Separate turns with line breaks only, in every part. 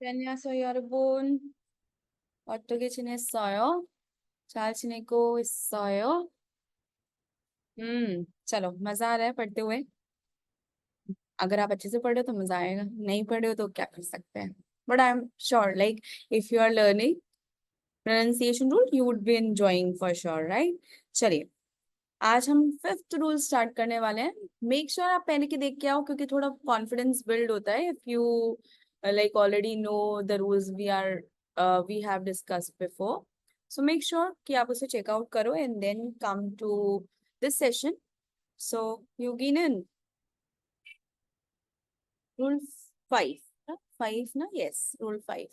안녕하세요, 여러분. 어떻게 지냈어요? 잘 지내고 있어요? चलो मजा आ रहा है पढ़ते हुए। अगर आप अच्छे से पढ़े हो तो मजा आएगा, नहीं पढ़े हो तो क्या कर सकते हैं। But I am sure like if you are learning pronunciation rule you would be enjoying for sure, right? चलिए, आज हम फिफ्थ रूल स्टार्ट करने वाले हैं। मेक श्योर आप पहले के देख के आओ, क्योंकि थोड़ा कॉन्फिडेंस बिल्ड होता है if you like already know the rules we have discussed before. So make sure कि आप उसे चेकआउट करो and then come to this session. So you गिन रूल 5, 5 ना, yes, rule 5।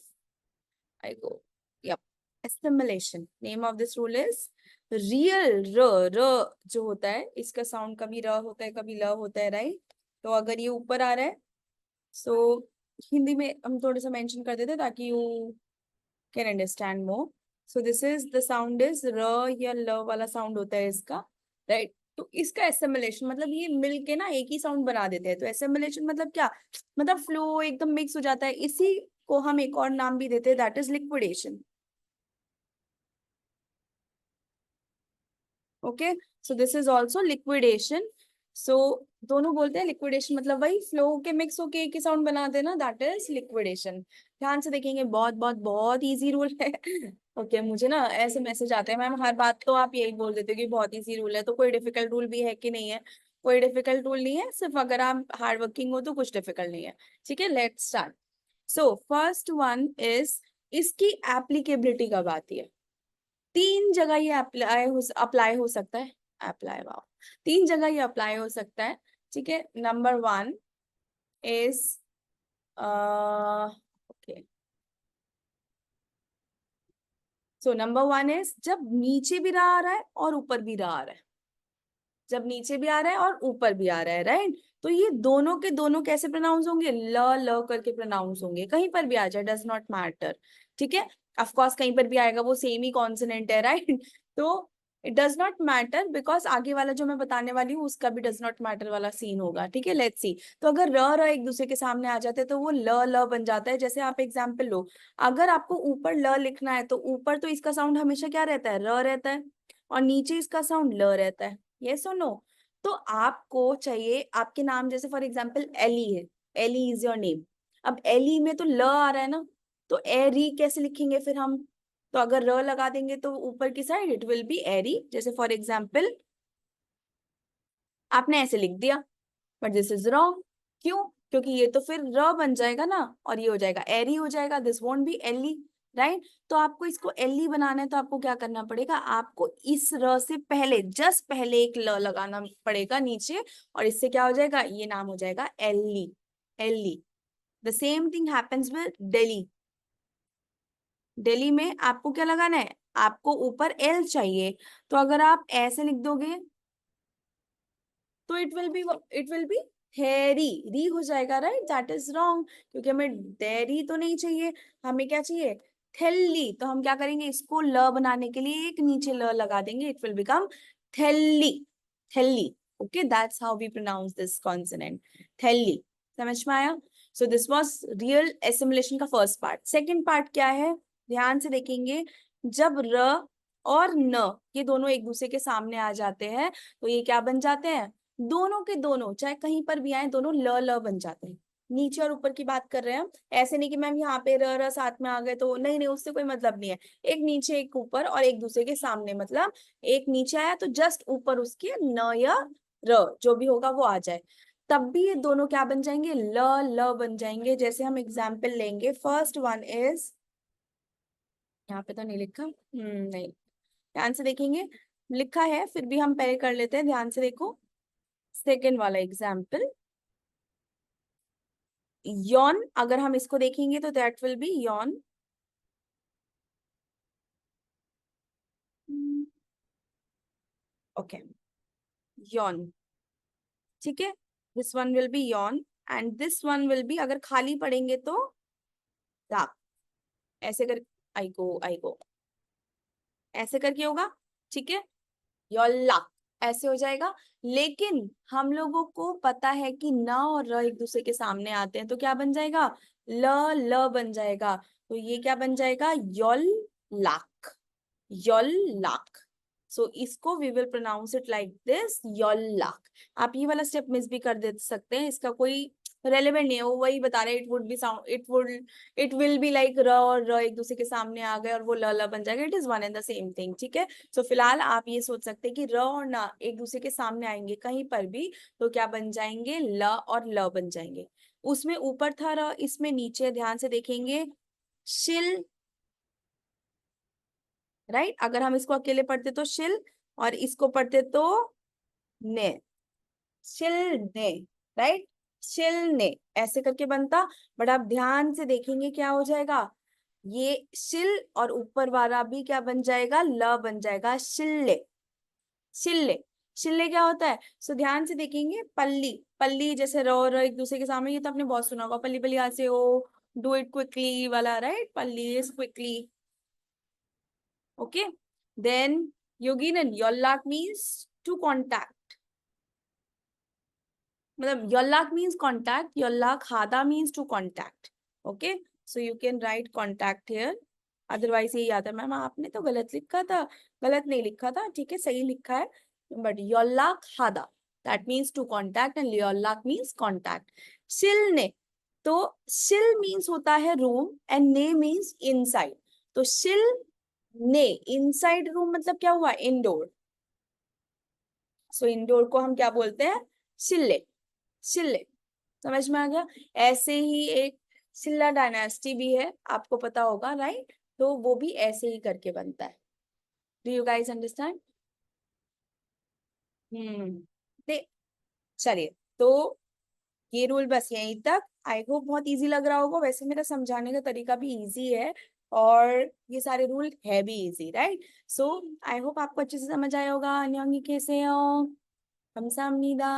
I go. Yep. Assimilation. Name of this rule is real र र जो होता है इसका साउंड कभी र होता है कभी ल होता है, राइट? तो अगर ये ऊपर आ रहा है, सो हिंदी में हम थोड़ा सा मेंशन कर देते ताकि you can understand more. So this is the sound is र या ल वाला साउंड होता है इसका, राइट? तो इसका एसेमिलेशन मतलब ये मिलके ना एक ही साउंड बना देते हैं। तो एसेमिलेशन मतलब क्या, मतलब फ्लो एकदम मिक्स हो जाता है। इसी को हम एक और नाम भी देते हैं, that is liquidation. Okay, so this is also liquidation. सो दोनों बोलते हैं लिक्विडेशन मतलब वही फ्लो के मिक्स होके एक ही साउंड बना देना, दैट इज लिक्विडेशन। ध्यान से देखेंगे, बहुत बहुत बहुत इजी रूल है। ओके मुझे ना ऐसे मैसेज आते हैं, मैम हर बात तो आप यही बोल देते हो कि बहुत इजी रूल है, तो कोई डिफिकल्ट रूल भी है कि नहीं है? कोई डिफिकल्ट रूल नहीं है, सिर्फ अगर आप हार्ड वर्किंग हो तो कुछ डिफिकल्ट नहीं है। ठीक है, let's start. So first one is इसकी एप्लीकेबिलिटी कब आती है? तीन जगह ये अप्लाई हो सकता है। अप्लाई, वाओ, तीन जगह ये अप्लाई हो सकता है। ठीक है, number one is okay, so number one is जब नीचे भी रहा आ रहा है और ऊपर भी रहा आ रहा है। जब नीचे भी आ रहा है और ऊपर भी आ रहा है, राइट? तो ये दोनों के दोनों कैसे प्रोनाउंस होंगे? ल ल करके प्रोनाउंस होंगे, कहीं पर भी आ जाए, डज नॉट मैटर। ठीक है, ऑफ कोर्स कहीं पर भी आएगा, वो सेम ही कॉन्सोनेंट है, राइट? तो it does not matter because आगे वाला जो मैं बताने वाली हूँ उसका भी डज नॉट मैटर वाला सीन होगा। ठीक है, लेट्स सी। तो अगर र र एक दूसरे के सामने आ जाते हैं तो वो ल ल बन जाता है। जैसे आप एग्जाम्पल लो, अगर आपको ऊपर ल लिखना है तो ऊपर तो इसका साउंड हमेशा क्या रहता है? र रहता है, और नीचे इसका साउंड ल रहता है। यस और नो? तो आपको चाहिए, आपके नाम जैसे फॉर एग्जाम्पल एली है, एली इज योर नेम। अब एली में तो ल आ रहा है ना, तो एरी कैसे लिखेंगे फिर हम? तो अगर र लगा देंगे तो ऊपर की साइड इट विल बी एरी। जैसे फॉर एग्जाम्पल आपने ऐसे लिख दिया, बट दिस इज रॉन्ग। क्यों? क्योंकि ये तो फिर र बन जाएगा ना, और ये हो जाएगा एरी हो जाएगा, this won't be Ellie, right? तो आपको इसको एली बनाना है तो आपको क्या करना पड़ेगा? आपको इस र से पहले, जस्ट पहले एक ल लगाना पड़ेगा नीचे, और इससे क्या हो जाएगा? ये नाम हो जाएगा Ellie. Ellie. The same thing happens with Delhi. Delhi में आपको क्या लगाना है? आपको ऊपर एल चाहिए, तो अगर आप ऐसे लिख दोगे तो इट विल बी हैरी, री हो जाएगा, राइट? दैट इज रॉन्ग, क्योंकि हमें डेरी तो नहीं चाहिए, हमें क्या चाहिए? थेल्ली। तो हम क्या करेंगे? इसको ल बनाने के लिए एक नीचे ल लगा देंगे, इट विल बिकम थेल्ली। थेल्ली। Okay, that's how we pronounce this consonant, थेल्ली। समझ में आया? So this was real assimilation का फर्स्ट पार्ट। सेकंड पार्ट क्या है? ध्यान से देखेंगे, जब र और न ये दोनों एक दूसरे के सामने आ जाते हैं तो ये क्या बन जाते हैं? दोनों के दोनों चाहे कहीं पर भी आए, दोनों ल ल बन जाते हैं। नीचे और ऊपर की बात कर रहे हैं हम, ऐसे नहीं कि मैम यहाँ पे र र साथ में आ गए तो नहीं, नहीं, उससे कोई मतलब नहीं है। एक नीचे एक ऊपर और एक दूसरे के सामने, मतलब एक नीचे आया तो जस्ट ऊपर उसके न या र जो भी होगा वो आ जाए, तब भी ये दोनों क्या बन जाएंगे? ल ल बन जाएंगे। जैसे हम एग्जाम्पल लेंगे, फर्स्ट वन इज, यहाँ पे तो नहीं लिखा, नहीं, ध्यान से देखेंगे, लिखा है फिर भी हम पहले कर लेते हैं, ध्यान से देखो। सेकेंड वाला एग्जाम्पल, यौन, अगर हम इसको देखेंगे तो दैट विल बी यौन। ओके, यौन। ठीक है, दिस वन विल बी यौन and this one will be, अगर खाली पढ़ेंगे तो दाग। ऐसे कर, आई गो, ऐसे करके होगा। ठीक है, योर लक, ऐसे हो जाएगा। लेकिन हम लोगों को पता है कि न और र एक दूसरे के सामने आते हैं, तो क्या बन जाएगा, ल ल बन जाएगा। तो ये क्या बन जाएगा, योल लाख, योल लाख। सो इसको we will pronounce it like this, योल लाख। आप ये वाला स्टेप मिस भी कर दे सकते हैं, इसका कोई रेलेवेंट नहीं है, वो वही बता रहे, it would be sound, it will be like र और र एक दूसरे के सामने आ गए और वो ल बन जाएगा, it is one and the same thing, ठीक है। सो फिलहाल आप ये सोच सकते हैं कि र और न एक दूसरे के सामने आएंगे कहीं पर भी, तो क्या बन जाएंगे, ल और ल बन जाएंगे। उसमें ऊपर था र, इसमें नीचे ध्यान से देखेंगे, शिल, राइट। अगर हम इसको अकेले पढ़ते तो शिल, और इसको पढ़ते तो ने, शिल ने, राइट, शिल ने ऐसे करके बनता। बट आप ध्यान से देखेंगे क्या हो जाएगा, ये शिल और ऊपर वाला भी क्या बन जाएगा, ल बन जाएगा, शिल्ले, शिल्ले। शिल्ले क्या होता है, सो ध्यान से देखेंगे, पल्ली, पल्ली जैसे रो रो एक दूसरे के सामने, ये तो आपने बहुत सुना होगा, पल्ली पल्ली ऐसे हो, डू इट क्विकली वाला, राइट, पल्ली is quickly, okay. Then yoginen, yollak means to contact, मतलब yollak means contact, yollak hada means to contact, okay. So you can write contact here, otherwise ये याद है मैम आपने तो गलत लिखा था, गलत नहीं लिखा था, ठीक है, सही लिखा है, but yollak hada that means to contact and yollak means contact. शिल, तो शिल मीन्स होता है रूम एंड ने मीन्स इनसाइड, तो शिल ने इनसाइड रूम मतलब क्या हुआ, इंडोर। सो इंडोर को हम क्या बोलते हैं, शिल्ले, शिल्ले, समझ में आ गया। ऐसे ही एक शिल्ला डायनेस्टी भी है, आपको पता होगा, राइट, तो वो भी ऐसे ही करके बनता है। Do you guys understand? दे चलिए, तो ये रूल बस यहीं तक। आई होप बहुत इजी लग रहा होगा, वैसे मेरा समझाने का तरीका भी इजी है और ये सारे रूल है भी easy, right. So I hope आपको अच्छे से समझ आया होगा। 안녕히 계세요। 감사합니다।